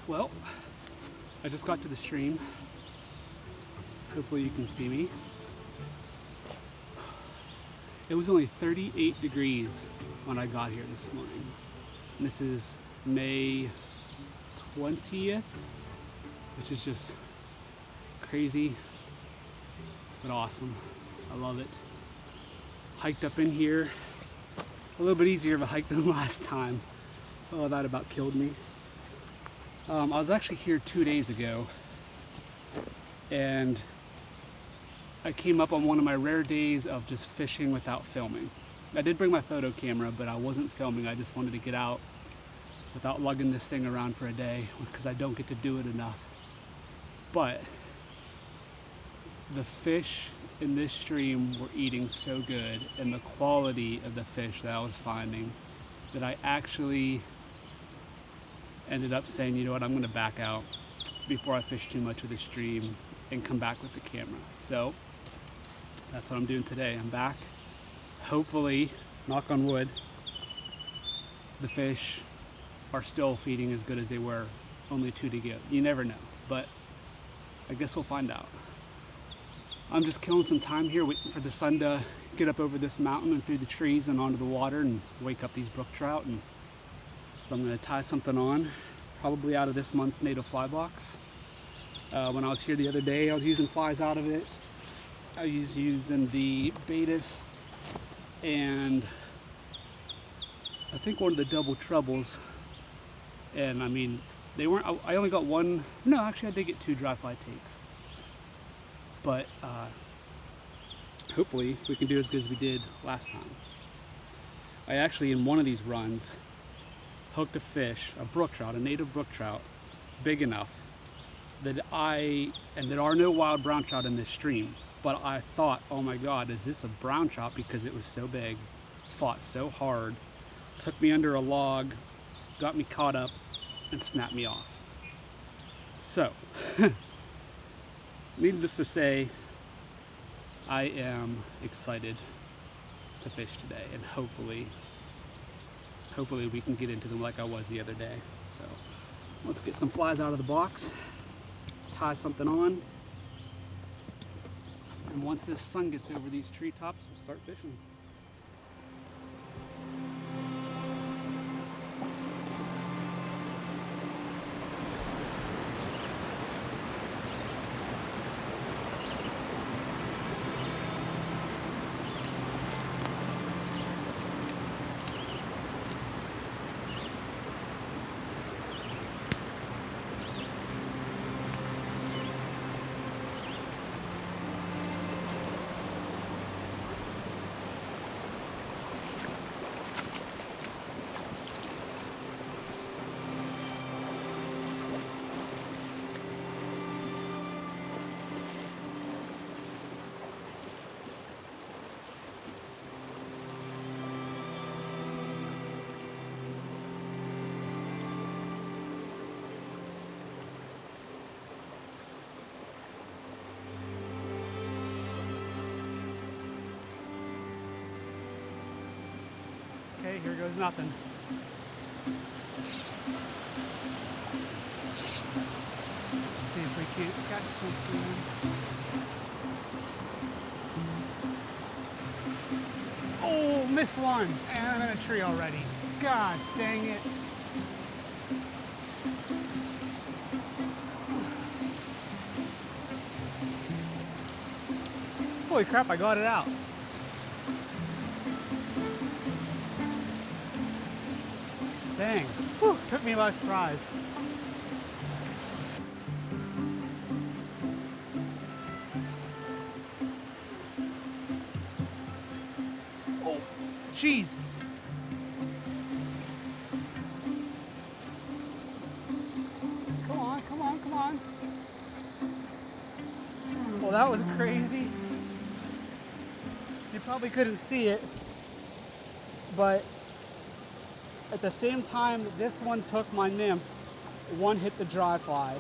Well, I just got to the stream. Hopefully you can see me. It was only 38 degrees when I got here this morning. And this is May 20th, which is just crazy, but awesome. I love it. Hiked up in here. A little bit easier of a hike than last time. Oh, that about killed me. I was actually here 2 days ago, and I came up on one of my rare days of just fishing without filming. I did bring my photo camera, but I wasn't filming. I just wanted to get out without lugging this thing around for a day, because I don't get to do it enough. But the fish in this stream were eating so good, and the quality of the fish that I was finding, that I actually ended up saying, you know what, I'm gonna back out before I fish too much of the stream and come back with the camera. So that's what I'm doing today. I'm back. Hopefully, knock on wood, the fish are still feeding as good as they were only 2 days ago. You never know, but I guess we'll find out. I'm just killing some time here, waiting for the sun to get up over this mountain and through the trees and onto the water and wake up these brook trout. And so I'm going to tie something on, probably out of this month's native fly box. When I was here the other day, I was using flies out of it. I was using the Betis and I think one of the double trebles. And I mean, they weren't, I only got one, no, actually I did get 2 dry fly takes. But hopefully we can do as good as we did last time. I actually, in one of these runs, hooked a fish, a brook trout, a native brook trout, big enough that and there are no wild brown trout in this stream, but I thought, oh my God, is this a brown trout? Because it was so big, fought so hard, took me under a log, got me caught up, and snapped me off. So, needless to say, I am excited to fish today, and hopefully we can get into them like I was the other day. So let's get some flies out of the box, tie something on, and once this sun gets over these treetops, we'll start fishing. Okay, here goes nothing. See if we can't catch something. Oh, missed one. And I'm in a tree already. God dang it. Holy crap, I got it out. Dang, whew, took me by surprise. Oh, jeez. Come on, come on, come on. Well, that was crazy. You probably couldn't see it, but at the same time that this one took my nymph, one hit the dry fly.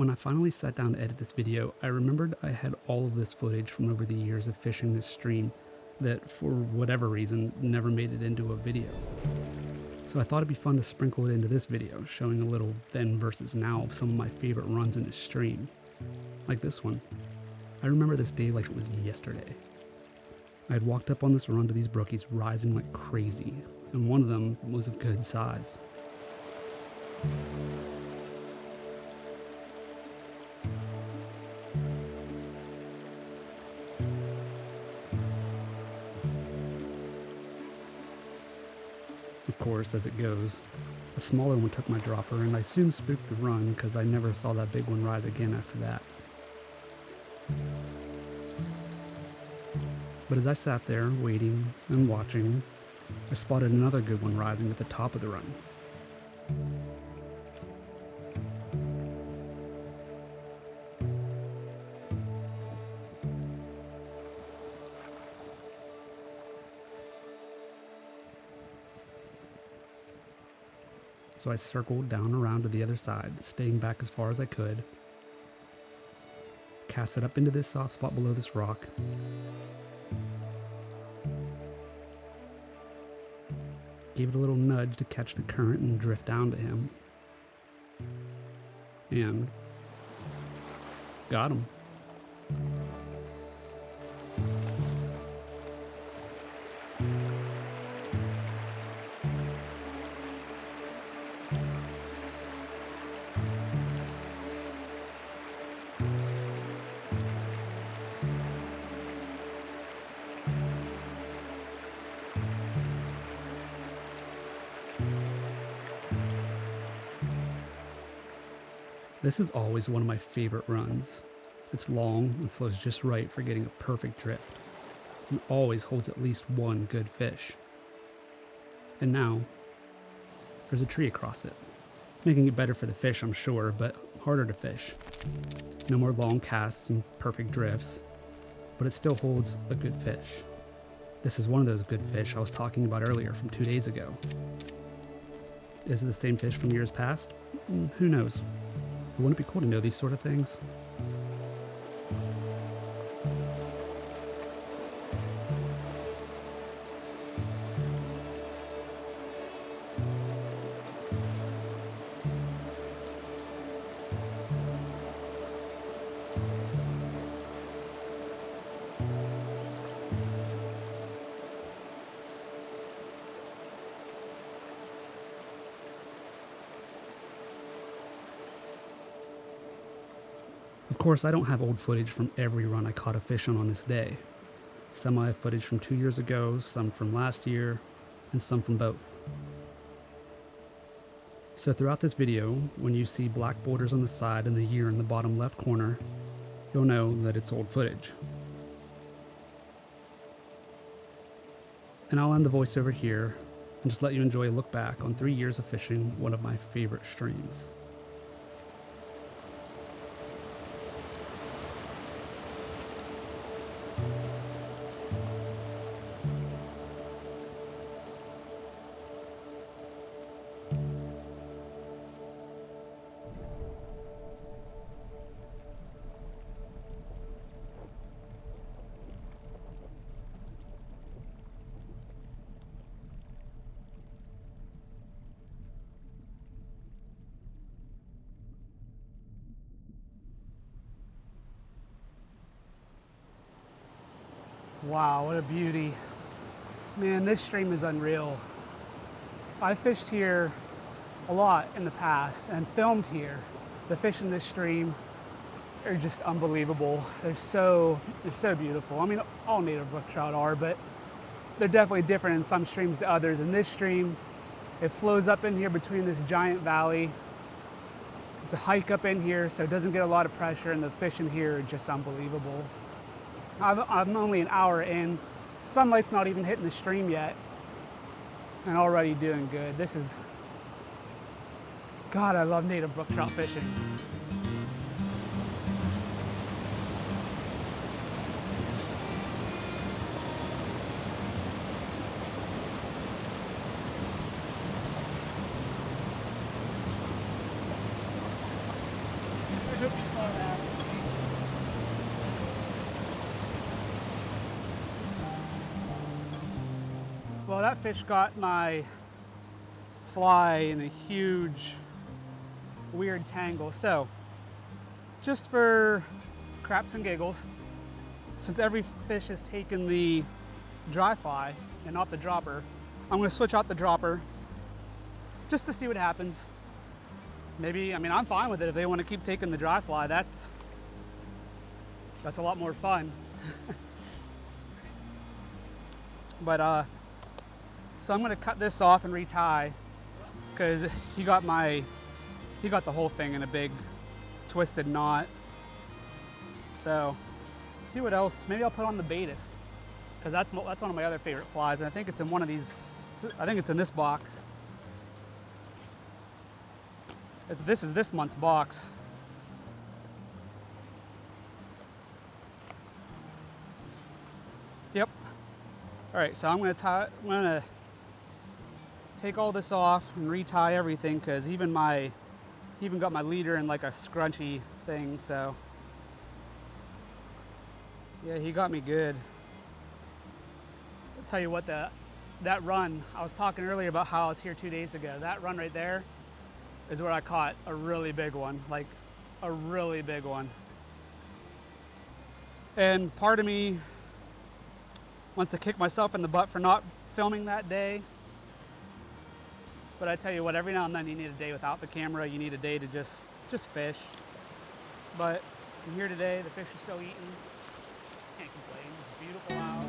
When I finally sat down to edit this video, I remembered I had all of this footage from over the years of fishing this stream that, for whatever reason, never made it into a video. So I thought it'd be fun to sprinkle it into this video, showing a little then versus now of some of my favorite runs in this stream. Like this one. I remember this day like it was yesterday. I had walked up on this run to these brookies rising like crazy, and one of them was of good size. Of course, as it goes, a smaller one took my dropper, and I soon spooked the run because I never saw that big one rise again after that. But as I sat there, waiting and watching, I spotted another good one rising at the top of the run. So I circled down around to the other side, staying back as far as I could, cast it up into this soft spot below this rock, gave it a little nudge to catch the current and drift down to him, and got him. This is always one of my favorite runs. It's long and flows just right for getting a perfect drift, and always holds at least one good fish. And now, there's a tree across it, making it better for the fish, I'm sure, but harder to fish. No more long casts and perfect drifts, but it still holds a good fish. This is one of those good fish I was talking about earlier from 2 days ago. Is it the same fish from years past? Who knows? But wouldn't it be cool to know these sort of things? Of course, I don't have old footage from every run I caught a fish on this day. Some I have footage from 2 years ago, some from last year, and some from both. So throughout this video, when you see black borders on the side and the year in the bottom left corner, you'll know that it's old footage. And I'll end the voiceover here and just let you enjoy a look back on 3 years of fishing one of my favorite streams. Wow, what a beauty. Man, this stream is unreal. I fished here a lot in the past and filmed here. The fish in this stream are just unbelievable. They're so beautiful. I mean, all native brook trout are, but they're definitely different in some streams to others. In this stream, it flows up in here between this giant valley. It's a hike up in here, so it doesn't get a lot of pressure, and the fish in here are just unbelievable. I'm only an hour in. Sunlight's not even hitting the stream yet, and already doing good. This is, God, I love native brook trout fishing. Well, that fish got my fly in a huge, weird tangle. So, just for craps and giggles, since every fish has taken the dry fly and not the dropper, I'm going to switch out the dropper just to see what happens. Maybe, I mean, I'm fine with it if they want to keep taking the dry fly. That's a lot more fun. But so I'm going to cut this off and retie, because he got the whole thing in a big twisted knot. So see what else. Maybe I'll put on the Betis, because that's one of my other favorite flies, and I think it's in one of these. I think it's in this box. This is this month's box. Yep. All right, so I'm gonna take all this off and retie everything, because even got my leader in like a scrunchy thing. So yeah, he got me good. I'll tell you what, that run, I was talking earlier about how I was here 2 days ago. That run right there is where I caught a really big one, like a really big one. And part of me wants to kick myself in the butt for not filming that day. But I tell you what, every now and then you need a day without the camera. You need a day to just fish. But I'm here today, the fish are still eating. Can't complain, it's beautiful out.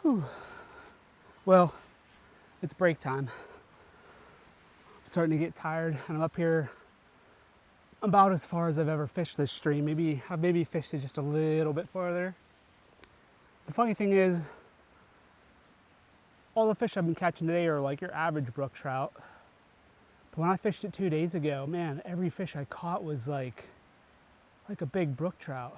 Whew. Well, it's break time. I'm starting to get tired, and I'm up here about as far as I've ever fished this stream. I've maybe fished it just a little bit farther. The funny thing is, all the fish I've been catching today are like your average brook trout. But when I fished it 2 days ago, man, every fish I caught was like a big brook trout.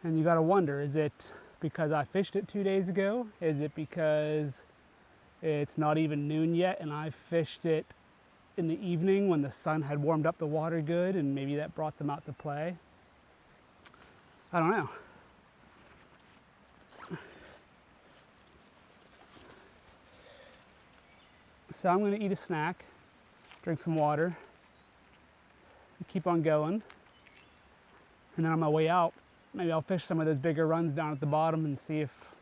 And you gotta wonder, is it because I fished it 2 days ago? Is it because it's not even noon yet and I fished it in the evening when the sun had warmed up the water good and maybe that brought them out to play? I don't know. So I'm gonna eat a snack, drink some water, and keep on going. And then on my way out, maybe I'll fish some of those bigger runs down at the bottom and see if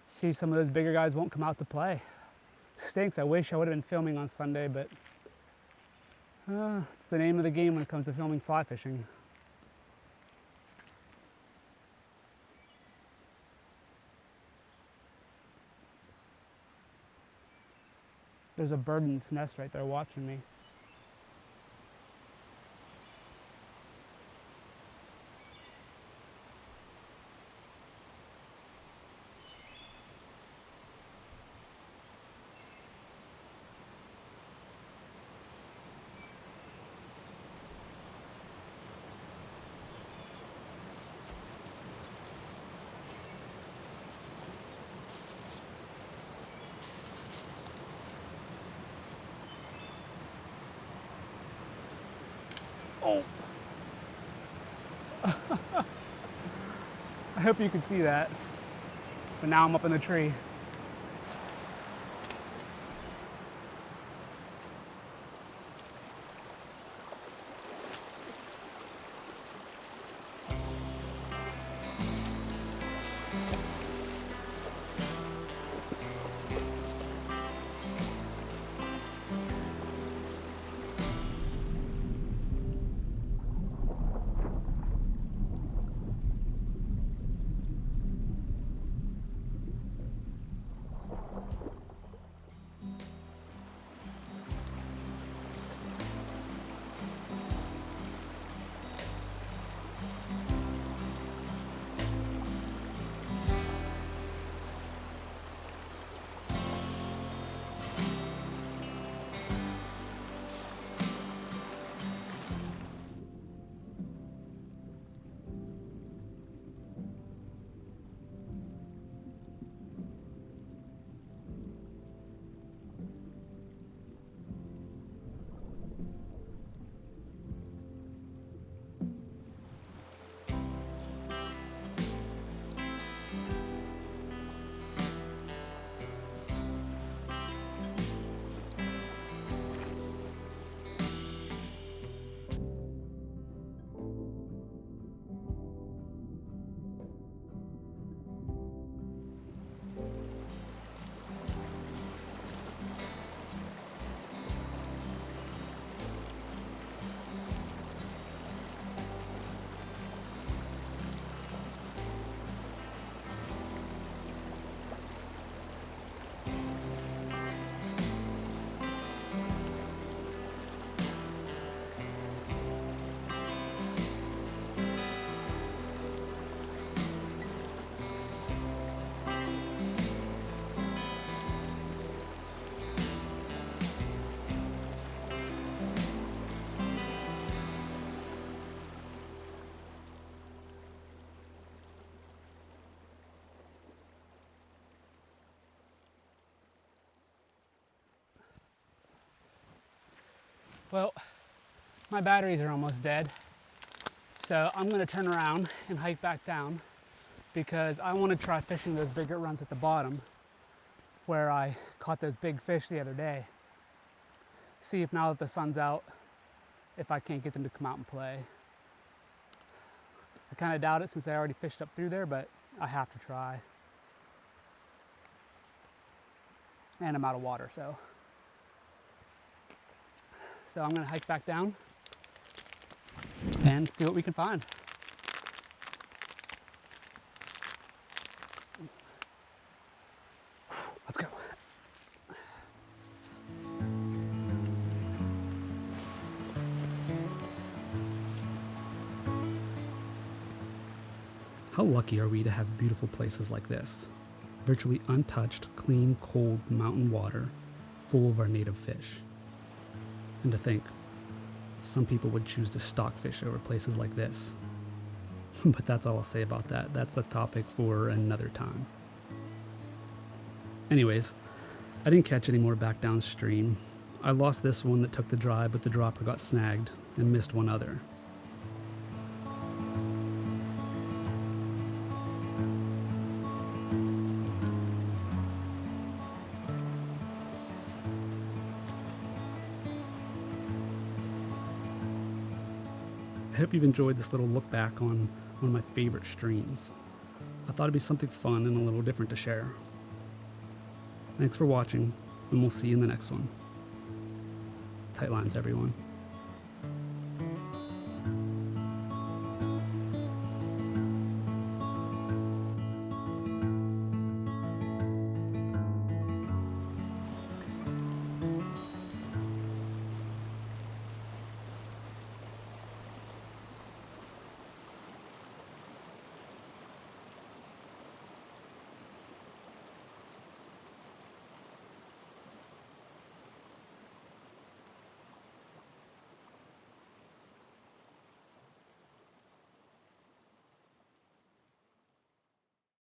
some of those bigger guys won't come out to play. Stinks, I wish I would have been filming on Sunday, but it's the name of the game when it comes to filming fly fishing. There's a bird in its nest right there watching me. Oh. I hope you could see that. But now I'm up in the tree. Well, my batteries are almost dead, so I'm gonna turn around and hike back down because I want to try fishing those bigger runs at the bottom where I caught those big fish the other day. See if now that the sun's out, if I can't get them to come out and play. I kind of doubt it since I already fished up through there, but I have to try. And I'm out of water, so I'm gonna hike back down and see what we can find. How lucky are we to have beautiful places like this? Virtually untouched, clean, cold mountain water full of our native fish. And to think, some people would choose to stock fish over places like this. But that's all I'll say about that. That's a topic for another time. Anyways, I didn't catch any more back downstream. I lost this one that took the dry, but the dropper got snagged and missed one other. I hope you've enjoyed this little look back on one of my favorite streams. I thought it'd be something fun and a little different to share. Thanks for watching, and we'll see you in the next one. Tight lines, everyone.